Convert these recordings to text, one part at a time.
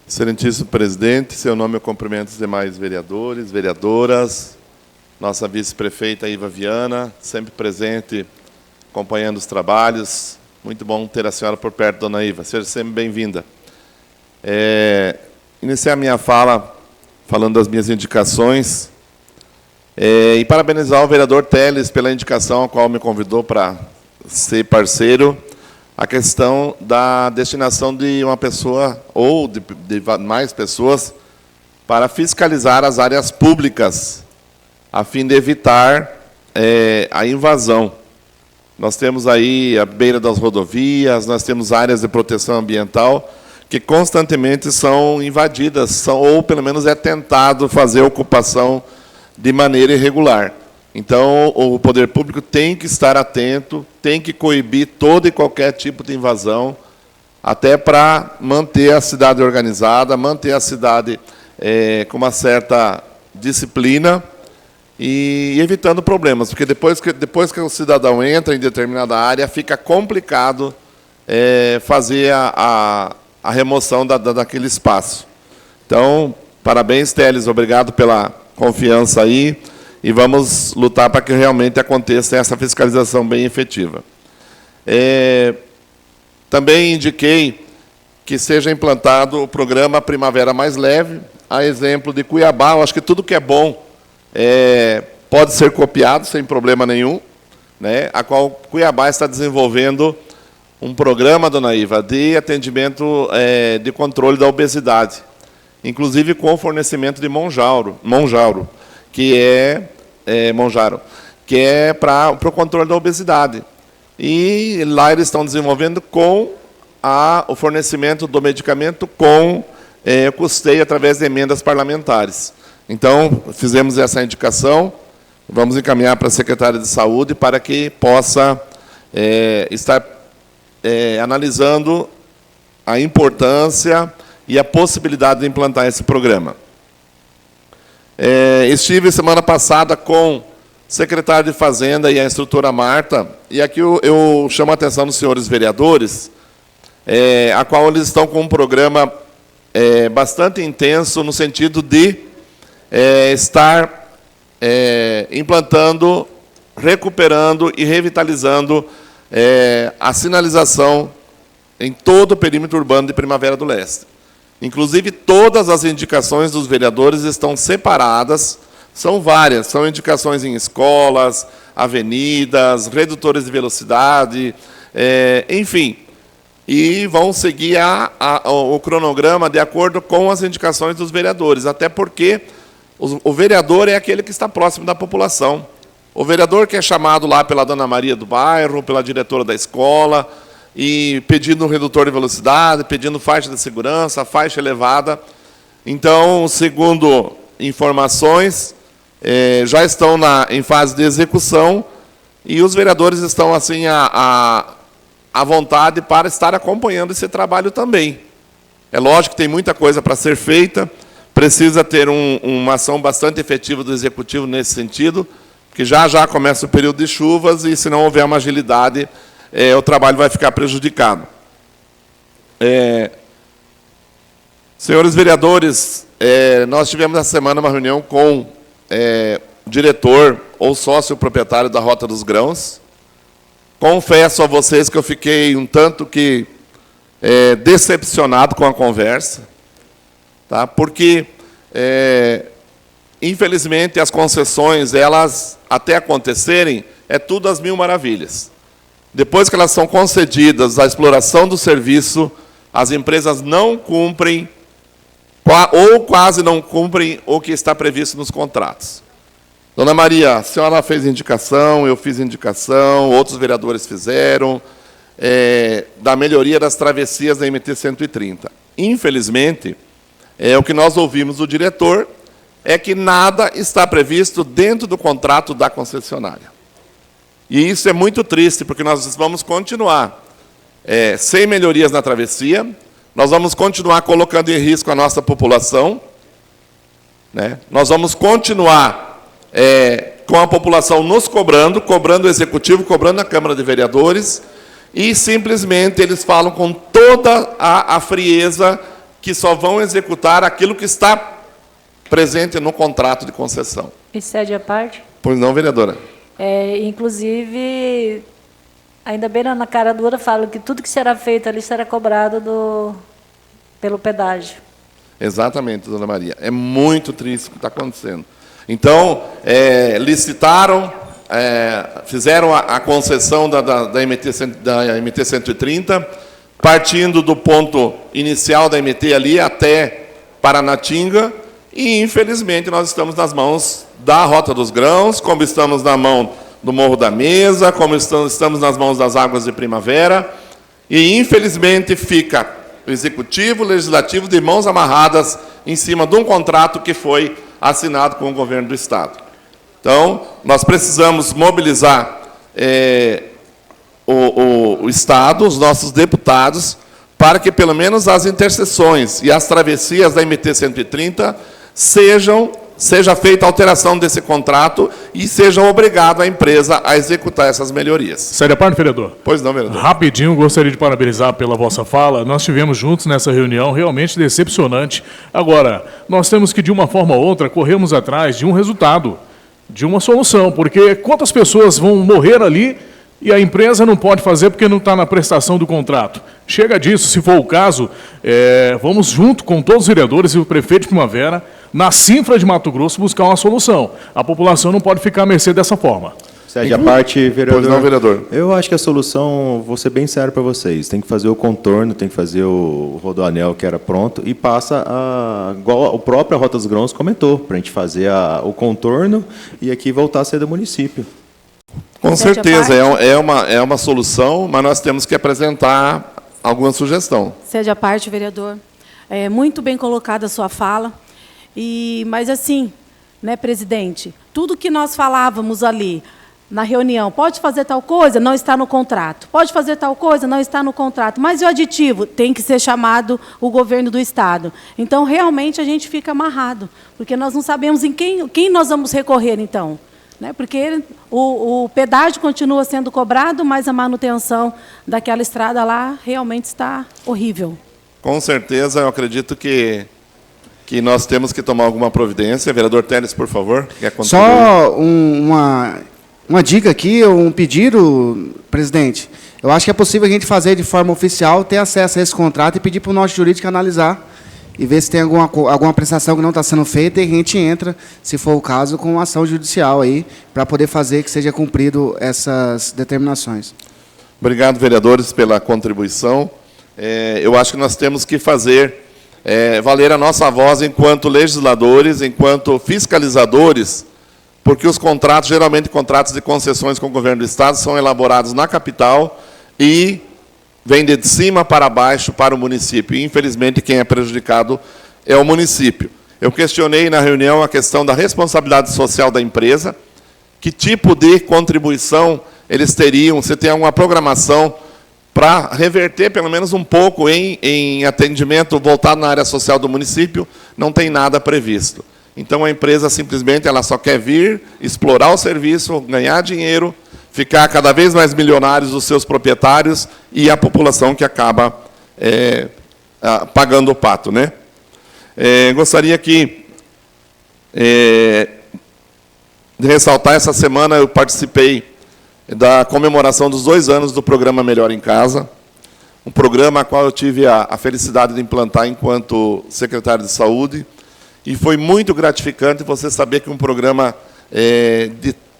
Excelentíssimo presidente, seu nome eu cumprimento os demais vereadores, vereadoras, nossa vice-prefeita Iva Viana, sempre presente, acompanhando os trabalhos. Muito bom ter a senhora por perto, dona Iva. Seja sempre bem-vinda. Iniciar minha fala falando das minhas indicações e parabenizar o vereador Teles pela indicação a qual me convidou para ser parceiro, a questão da destinação de uma pessoa ou de mais pessoas para fiscalizar as áreas públicas, a fim de evitar a invasão. Nós temos aí a beira das rodovias, nós temos áreas de proteção ambiental que constantemente são invadidas, ou pelo menos é tentado fazer ocupação de maneira irregular. Então, o poder público tem que estar atento, tem que coibir todo e qualquer tipo de invasão, até para manter a cidade organizada, manter a cidade com uma certa disciplina e evitando problemas, porque depois que o cidadão entra em determinada área, fica complicado fazer a remoção daquele espaço. Então, parabéns, Teles, obrigado pela confiança aí, e vamos lutar para que realmente aconteça essa fiscalização bem efetiva. Também indiquei que seja implantado o programa Primavera Mais Leve, a exemplo de Cuiabá. Eu acho que tudo que é bom pode ser copiado sem problema nenhum, né? A qual Cuiabá está desenvolvendo um programa, dona Iva, de atendimento de controle da obesidade, inclusive com o fornecimento de Monjaro, que é para o controle da obesidade. E lá eles estão desenvolvendo com o fornecimento do medicamento com custeio através de emendas parlamentares. Então, fizemos essa indicação, vamos encaminhar para a secretária de Saúde para que possa estar analisando a importância e a possibilidade de implantar esse programa. Estive semana passada com o secretário de Fazenda e a instrutora Marta, e aqui eu chamo a atenção dos senhores vereadores, a qual eles estão com um programa bastante intenso no sentido de estar implantando, recuperando e revitalizando a sinalização em todo o perímetro urbano de Primavera do Leste. Inclusive, todas as indicações dos vereadores estão separadas, são várias, são indicações em escolas, avenidas, redutores de velocidade, enfim, e vão seguir o cronograma de acordo com as indicações dos vereadores, até porque o vereador é aquele que está próximo da população. O vereador que é chamado lá pela dona Maria do bairro, pela diretora da escola, e pedindo um redutor de velocidade, pedindo faixa de segurança, faixa elevada. Então, segundo informações, já estão em fase de execução, e os vereadores estão assim à vontade para estar acompanhando esse trabalho também. É lógico que tem muita coisa para ser feita, precisa ter uma ação bastante efetiva do Executivo nesse sentido, porque já começa o período de chuvas, e se não houver uma agilidade, o trabalho vai ficar prejudicado. Senhores vereadores, nós tivemos essa semana uma reunião com o diretor ou sócio proprietário da Rota dos Grãos. Confesso a vocês que eu fiquei um tanto que decepcionado com a conversa, tá? Porque, infelizmente, as concessões, elas, até acontecerem, é tudo às mil maravilhas. Depois que elas são concedidas, a exploração do serviço, as empresas não cumprem, ou quase não cumprem, o que está previsto nos contratos. Dona Maria, a senhora fez indicação, eu fiz indicação, outros vereadores fizeram, da melhoria das travessias da MT-130. Infelizmente, o que nós ouvimos do diretor é que nada está previsto dentro do contrato da concessionária. E isso é muito triste, porque nós vamos continuar sem melhorias na travessia, nós vamos continuar colocando em risco a nossa população, né? Nós vamos continuar com a população nos cobrando o Executivo, cobrando a Câmara de Vereadores, e simplesmente eles falam com toda a frieza que só vão executar aquilo que está presente no contrato de concessão. Excede a parte? Pois não, vereadora? Inclusive, ainda bem na cara dura, falo que tudo que será feito ali será cobrado pelo pedágio. Exatamente, dona Maria. É muito triste o que está acontecendo. Então, licitaram, fizeram a concessão da MT 130, partindo do ponto inicial da MT ali até Paranatinga, e, infelizmente, nós estamos nas mãos da Rota dos Grãos, como estamos na mão do Morro da Mesa, como estamos nas mãos das Águas de Primavera, e, infelizmente, fica o Executivo, o Legislativo de mãos amarradas em cima de um contrato que foi assinado com o governo do Estado. Então, nós precisamos mobilizar o Estado, os nossos deputados, para que, pelo menos, as interseções e as travessias da MT 130 seja feita a alteração desse contrato e seja obrigado a empresa a executar essas melhorias. Sério, parte, vereador? Pois não, vereador. Rapidinho, gostaria de parabenizar pela vossa fala. Nós tivemos juntos nessa reunião, realmente decepcionante. Agora, nós temos que, de uma forma ou outra, corrermos atrás de um resultado, de uma solução, porque quantas pessoas vão morrer ali e a empresa não pode fazer porque não está na prestação do contrato? Chega disso, se for o caso, vamos junto com todos os vereadores e o prefeito de Primavera, na Cinfra de Mato Grosso, buscar uma solução. A população não pode ficar à mercê dessa forma. Cede a parte, vereador. Pois não, vereador. Eu acho que a solução, vou ser bem sério para vocês, tem que fazer o contorno, tem que fazer o rodoanel que era pronto e passa, igual o próprio Rota dos Grãos comentou, para a gente fazer o contorno e aqui voltar a ser do município. Com certeza, é uma solução, mas nós temos que apresentar alguma sugestão. Cede a parte, vereador. Muito bem colocada a sua fala. Mas assim, né, presidente, tudo que nós falávamos ali na reunião, pode fazer tal coisa, não está no contrato. Pode fazer tal coisa, não está no contrato. Mas e o aditivo? Tem que ser chamado o governo do Estado. Então, realmente, a gente fica amarrado, porque nós não sabemos em quem nós vamos recorrer, então. Né? Porque o pedágio continua sendo cobrado, mas a manutenção daquela estrada lá realmente está horrível. Com certeza, eu acredito que nós temos que tomar alguma providência. Vereador Teles, por favor, quer contribuir? Só uma dica aqui, um pedido, presidente. Eu acho que é possível a gente fazer de forma oficial, ter acesso a esse contrato e pedir para o nosso jurídico analisar e ver se tem alguma prestação que não está sendo feita e a gente entra, se for o caso, com uma ação judicial aí, para poder fazer que seja cumprido essas determinações. Obrigado, vereadores, pela contribuição. Eu acho que nós temos que fazer valer a nossa voz enquanto legisladores, enquanto fiscalizadores, porque os contratos, geralmente contratos de concessões com o governo do Estado, são elaborados na capital e vem de cima para baixo para o município. E, infelizmente, quem é prejudicado é o município. Eu questionei na reunião a questão da responsabilidade social da empresa, que tipo de contribuição eles teriam, se tem alguma programação para reverter pelo menos um pouco em atendimento voltado na área social do município, não tem nada previsto. Então, a empresa simplesmente ela só quer vir, explorar o serviço, ganhar dinheiro, ficar cada vez mais milionários os seus proprietários e a população que acaba pagando o pato, né? Gostaria de ressaltar, essa semana eu participei da comemoração dos 2 anos do programa Melhor em Casa, um programa a qual eu tive a felicidade de implantar enquanto secretário de Saúde, e foi muito gratificante você saber que um programa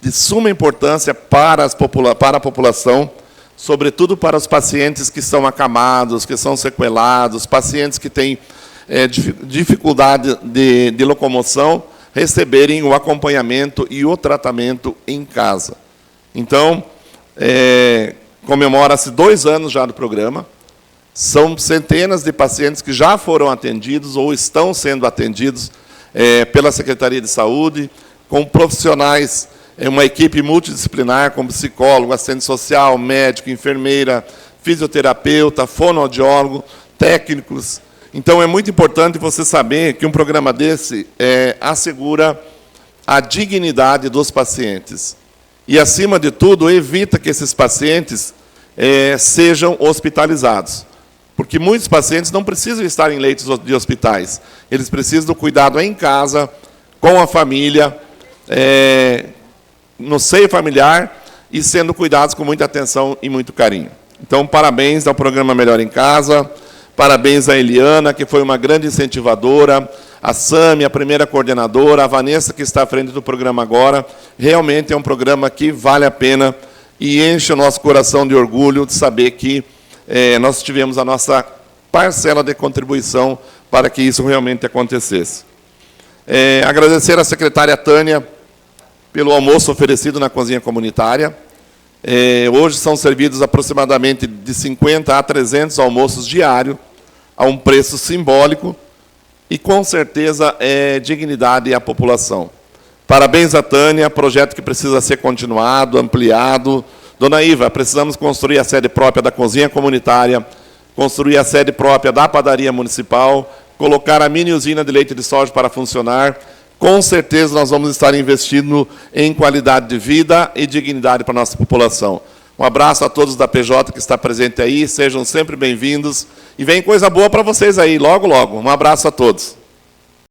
de suma importância para a população, sobretudo para os pacientes que são acamados, que são sequelados, pacientes que têm dificuldade de locomoção, receberem o acompanhamento e o tratamento em casa. Então, comemora-se 2 anos já do programa, são centenas de pacientes que já foram atendidos ou estão sendo atendidos pela Secretaria de Saúde, com profissionais, uma equipe multidisciplinar, com psicólogo, assistente social, médico, enfermeira, fisioterapeuta, fonoaudiólogo, técnicos. Então, é muito importante você saber que um programa desse assegura a dignidade dos pacientes. E, acima de tudo, evita que esses pacientes sejam hospitalizados. Porque muitos pacientes não precisam estar em leitos de hospitais. Eles precisam do cuidado em casa, com a família, no seio familiar, e sendo cuidados com muita atenção e muito carinho. Então, parabéns ao programa Melhor em Casa, parabéns à Eliana, que foi uma grande incentivadora, a Sami, a primeira coordenadora, a Vanessa, que está à frente do programa agora. Realmente é um programa que vale a pena e enche o nosso coração de orgulho de saber que nós tivemos a nossa parcela de contribuição para que isso realmente acontecesse. Agradecer à secretária Tânia pelo almoço oferecido na cozinha comunitária. Hoje são servidos aproximadamente de 50 a 300 almoços diários, a um preço simbólico, e com certeza é dignidade à população. Parabéns à Tânia, projeto que precisa ser continuado, ampliado. Dona Iva, precisamos construir a sede própria da cozinha comunitária, construir a sede própria da padaria municipal, colocar a mini usina de leite de soja para funcionar. Com certeza nós vamos estar investindo em qualidade de vida e dignidade para a nossa população. Um abraço a todos da PJ que está presente aí, sejam sempre bem-vindos. E vem coisa boa para vocês aí, logo, logo. Um abraço a todos.